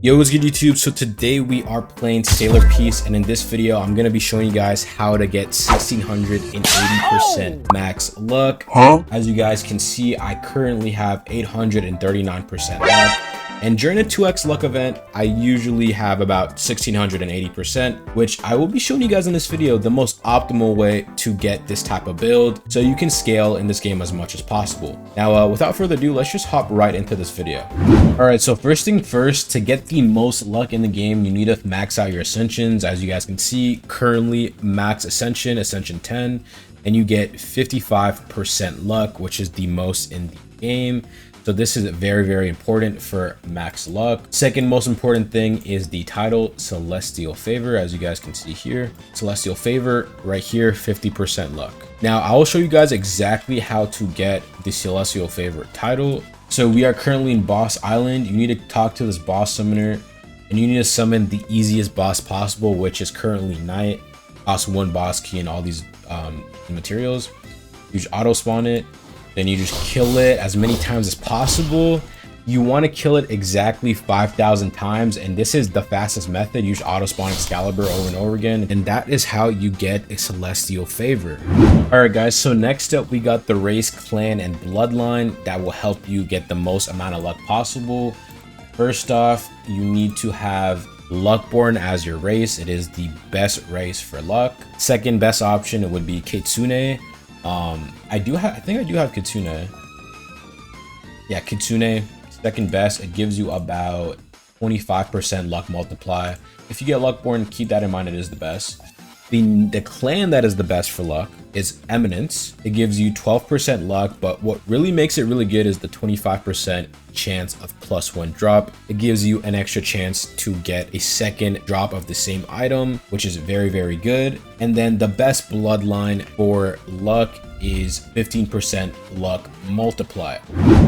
Yo, what's good YouTube? So today we are playing Sailor Peace, and in this video I'm going to be showing you guys how to get 1680% max luck. As you guys can see, I currently have 839% luck, and during a 2x luck event I usually have about 1680%, which I will be showing you guys in this video the most optimal way to get this type of build so you can scale in this game as much as possible. Now without further ado, let's just hop right into this video. Alright, so first thing first, to get the most luck in the game, you need to max out your Ascensions. As you guys can see, currently max Ascension 10, and you get 55% luck, which is the most in the game. So this is very, very important for max luck. Second most important thing is the title, Celestial Favor. As you guys can see here, Celestial Favor right here, 50% luck. Now I will show you guys exactly how to get the Celestial Favor title. So we are currently in Boss Island. You need to talk to this boss summoner, and you need to summon the easiest boss possible, which is currently Knight. Cost 1 boss key and all these materials. You just auto spawn it, then you just kill it as many times as possible. You want to kill it exactly 5,000 times, and this is the fastest method. You just auto spawn Excalibur over and over again, and that is how you get a Celestial Favor. Alright guys, so next up we got the race, clan, and bloodline that will help you get the most amount of luck possible. First off, you need to have Luckborn as your race. It is the best race for luck. Second best option, it would be Kitsune. I think I do have Kitsune. Yeah, Kitsune. Second best, it gives you about 25% luck multiply. If you get Luckborn, keep that in mind, it is the best. The clan that is the best for luck is Eminence. It gives you 12% luck, but what really makes it really good is the 25% chance of +1 drop. It gives you an extra chance to get a second drop of the same item, which is very, very good. And then the best bloodline for luck is 15% luck multiply.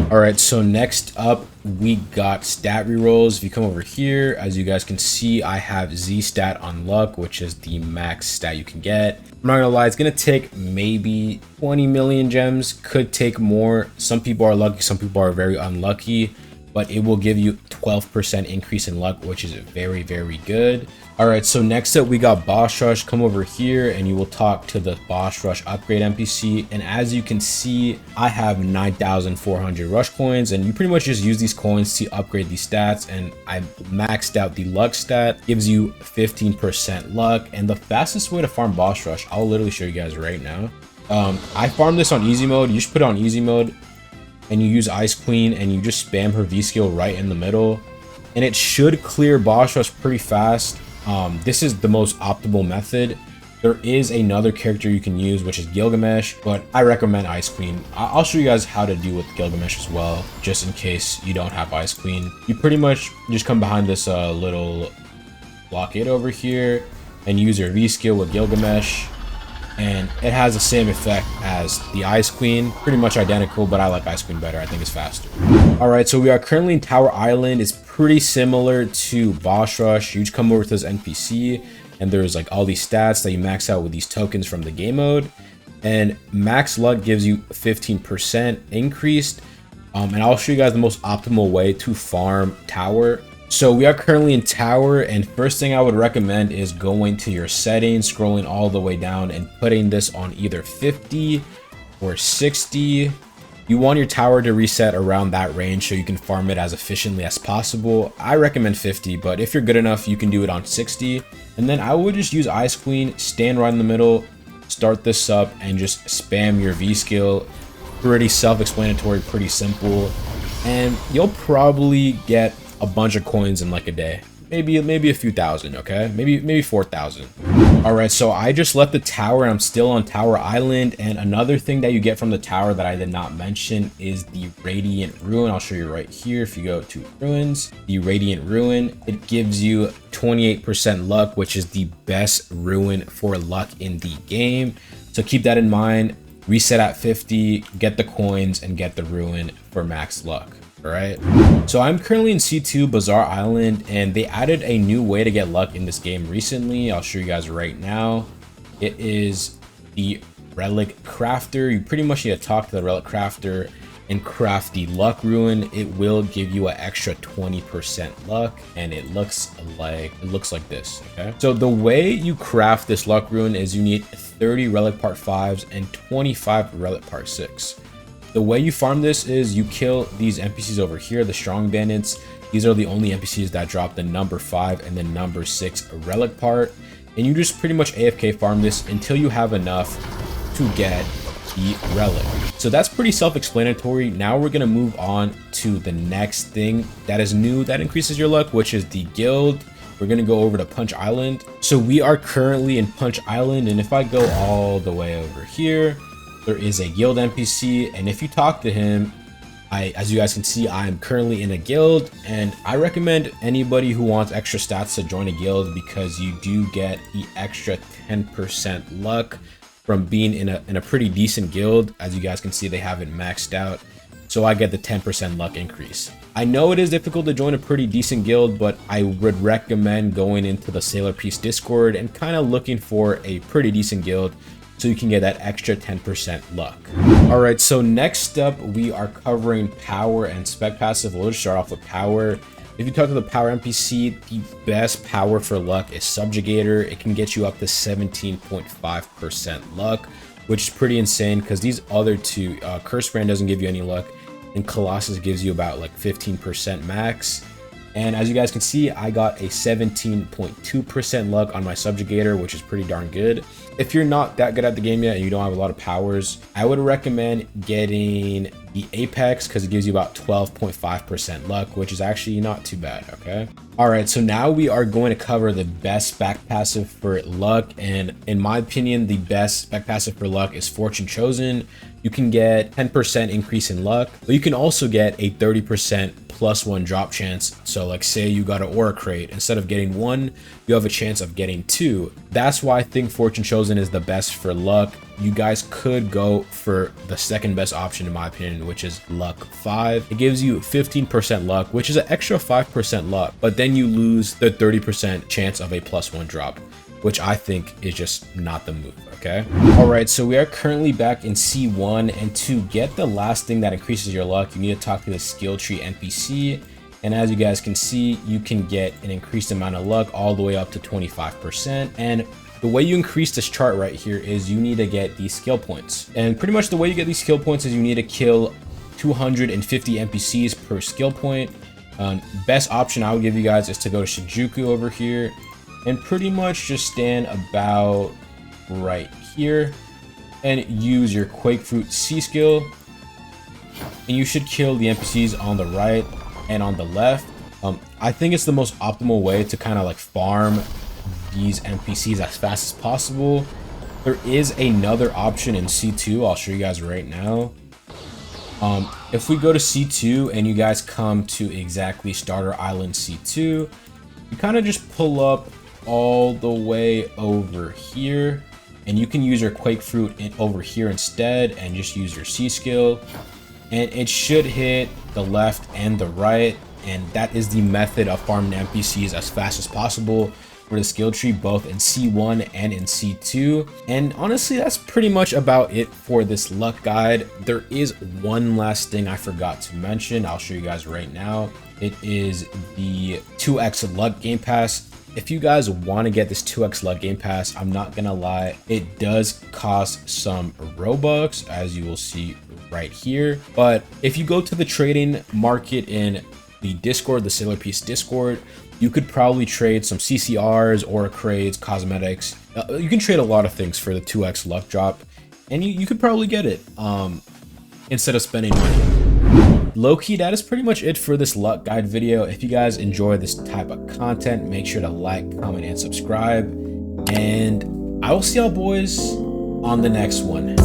All right, so next up we got stat rerolls. If you come over here, as you guys can see, I have Z stat on luck, which is the max stat you can get. I'm not gonna lie, it's gonna take maybe 20 million gems, could take more. Some people are lucky, some people are very unlucky, but it will give you 12% increase in luck, which is very, very good. All right, so next up we got Boss Rush. Come over here and you will talk to the Boss Rush upgrade NPC. And as you can see, I have 9,400 rush coins, and you pretty much just use these coins to upgrade these stats. And I maxed out the luck stat, gives you 15% luck. And the fastest way to farm Boss Rush, I'll literally show you guys right now. I farmed this on easy mode. You just put it on easy mode and you use Ice Queen and you just spam her V skill right in the middle, and it should clear Boss Rush pretty fast. This is the most optimal method. There is another character you can use, which is Gilgamesh, but I recommend Ice Queen. I'll show you guys how to do with Gilgamesh as well, just in case you don't have Ice Queen. You pretty much just come behind this little blockade over here and use your V skill with Gilgamesh, and it has the same effect as the Ice Queen, pretty much identical, but I like Ice Queen better. I think it's faster. All right, so we are currently in Tower Island. It's pretty similar to Boss Rush. You just come over to this NPC, and there's like all these stats that you max out with these tokens from the game mode, and max luck gives you 15% increased. And I'll show you guys the most optimal way to farm Tower. So we are currently in Tower, and first thing I would recommend is going to your settings, scrolling all the way down and putting this on either 50 or 60. You want your tower to reset around that range so you can farm it as efficiently as possible. I recommend 50, but if you're good enough, you can do it on 60. And then I would just use Ice Queen, stand right in the middle, start this up, and just spam your V skill. Pretty self-explanatory, pretty simple, and you'll probably get a bunch of coins in like a day, maybe a few thousand. Okay, maybe 4,000. All right, so I just left the tower and I'm still on Tower Island, and another thing that you get from the tower that I did not mention is the Radiant Ruin. I'll show you right here. If you go to Ruins, the Radiant Ruin, it gives you 28% luck, which is the best ruin for luck in the game, so keep that in mind. Reset at 50, get the coins, and get the ruin for max luck. All right, so I'm currently in C2 Bazaar Island, and they added a new way to get luck in this game recently. I'll show you guys right now. It is the Relic Crafter. You pretty much need to talk to the Relic Crafter, and craft the luck rune, it will give you an extra 20% luck, and it looks like this. Okay, so the way you craft this luck rune is you need 30 relic part 5s and 25 relic part 6. The way you farm this is you kill these NPCs over here, the strong bandits. These are the only NPCs that drop the number 5 and the number 6 relic part, and you just pretty much AFK farm this until you have enough to get the relic. So that's pretty self-explanatory. Now we're gonna move on to the next thing that is new that increases your luck, which is the guild. We're gonna go over to Punch Island. So we are currently in Punch Island, and if I go all the way over here, there is a guild NPC, and if you talk to him, as you guys can see, I am currently in a guild, and I recommend anybody who wants extra stats to join a guild because you do get the extra 10% luck from being in a pretty decent guild. As you guys can see, they have it maxed out, so I get the 10% luck increase. I know it is difficult to join a pretty decent guild, but I would recommend going into the Sailor Piece Discord and kind of looking for a pretty decent guild so you can get that extra 10% luck. All right, so next up we are covering power and spec passive. We'll just start off with power. If you talk to the power NPC, the best power for luck is Subjugator. It can get you up to 17.5% luck, which is pretty insane because these other two, Curse Brand doesn't give you any luck, and Colossus gives you about like 15% max. And as you guys can see, I got a 17.2% luck on my Subjugator, which is pretty darn good. If you're not that good at the game yet and you don't have a lot of powers, I would recommend getting the Apex because it gives you about 12.5% luck, which is actually not too bad, okay? All right, so now we are going to cover the best spec passive for luck. And in my opinion, the best spec passive for luck is Fortune Chosen. You can get 10% increase in luck, but you can also get a 30% +1 drop chance. So like say you got an aura crate, instead of getting 1, you have a chance of getting 2. That's why I think Fortune Chosen is the best for luck. You guys could go for the second best option in my opinion, which is luck 5. It gives you 15% luck, which is an extra 5% luck, but then you lose the 30% chance of a +1 drop, which I think is just not the move, okay? All right, so we are currently back in C1, and to get the last thing that increases your luck, you need to talk to the skill tree NPC. And as you guys can see, you can get an increased amount of luck all the way up to 25%. And the way you increase this chart right here is you need to get these skill points. And pretty much the way you get these skill points is you need to kill 250 NPCs per skill point. Best option I would give you guys is to go to Shinjuku over here and pretty much just stand about right here and use your Quake Fruit C skill, and you should kill the NPCs on the right and on the left. I think it's the most optimal way to kind of like farm these NPCs as fast as possible. There is another option in C2. I'll show you guys right now. If we go to C2 and you guys come to exactly Starter Island C2, you kind of just pull up all the way over here, and you can use your Quake Fruit over here instead and just use your C skill, and it should hit the left and the right. And that is the method of farming NPCs as fast as possible for the skill tree, both in C1 and in C2. And honestly, that's pretty much about it for this luck guide. There is one last thing I forgot to mention. I'll show you guys right now. It is the 2x luck game pass. If you guys want to get this 2x luck game pass, I'm not gonna lie, it does cost some Robux, as you will see right here. But if you go to the trading market in the Discord, the Sailor Piece Discord, you could probably trade some CCRs, aura crates, cosmetics. You can trade a lot of things for the 2x luck drop, and you could probably get it instead of spending money. Low-key, that is pretty much it for this luck guide video. If you guys enjoy this type of content, make sure to like, comment, and subscribe. And I will see y'all boys on the next one.